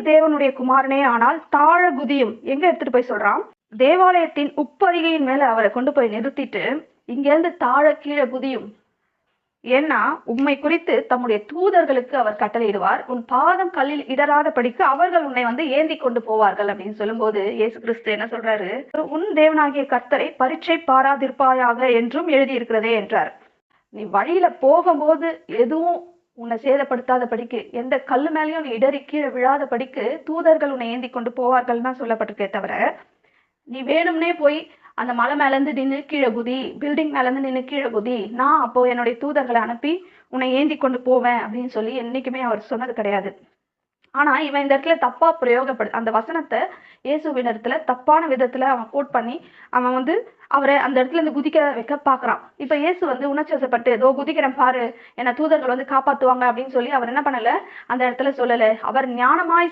தேவனுடைய குமாரனே ஆனால் தாழ குதியும். எங்க எடுத்துட்டு போய் சொல்றான்? தேவாலயத்தின் உப்பரிகையின் மேல அவரை கொண்டு போய் நிறுத்திட்டு இங்க இருந்து தாழ கீழே குதியும். ஏன்னா உம்மை குறித்து தம்முடைய தூதர்களுக்கு அவர் கட்டளையிடுவார். உன் பாதம் கல்லில் இடராத படிக்கு அவர்கள் உன்னை ஏந்தி கொண்டு போவார்கள் அப்படின்னு சொல்லும்போது இயேசு கிறிஸ்து என்ன சொல்றாரு? உன் தேவனாகிய கர்த்தரை பரீட்சை பாராதிருப்பாயாக என்றும் எழுதியிருக்கிறதே என்றார். நீ வழியில போகும்போது எதுவும் உன்னை சேதப்படுத்தாத படிக்கு, எந்த கல்லு மேலேயும் நீ இடறி கீழே விழாத படிக்கு தூதர்கள் உன்னை ஏந்தி கொண்டு போவார்கள் தான் சொல்லப்பட்டிருக்கே தவிர, நீ வேணும்னே போய் அந்த மலை மேல இருந்து நின்று கீழே குதி, பில்டிங் மேல இருந்து நின்று கீழே குதி, நான் அப்போ என்னுடைய தூதர்களை அனுப்பி உன்னை ஏந்தி கொண்டு போவேன் அப்படின்னு சொல்லி என்னைக்குமே அவர் சொன்னது கிடையாது. ஆனா இவன் இந்த இடத்துல தப்பா அந்த வசனத்தை இயேசுவின் இடத்துல தப்பான விதத்துல அவன் கோட் பண்ணி அவன் அவரை அந்த இடத்துல இருந்து குதிக்க வைக்க பாக்குறான். இப்ப இயேசு உணர்ச்சி வசப்பட்டு ஏதோ குதிக்கிறேன் பாரு, என்ன தூதர்கள் காப்பாத்துவாங்க அப்படின்னு சொல்லி அவர் என்ன பண்ணல, அந்த இடத்துல சொல்லல. அவர் ஞானமாய்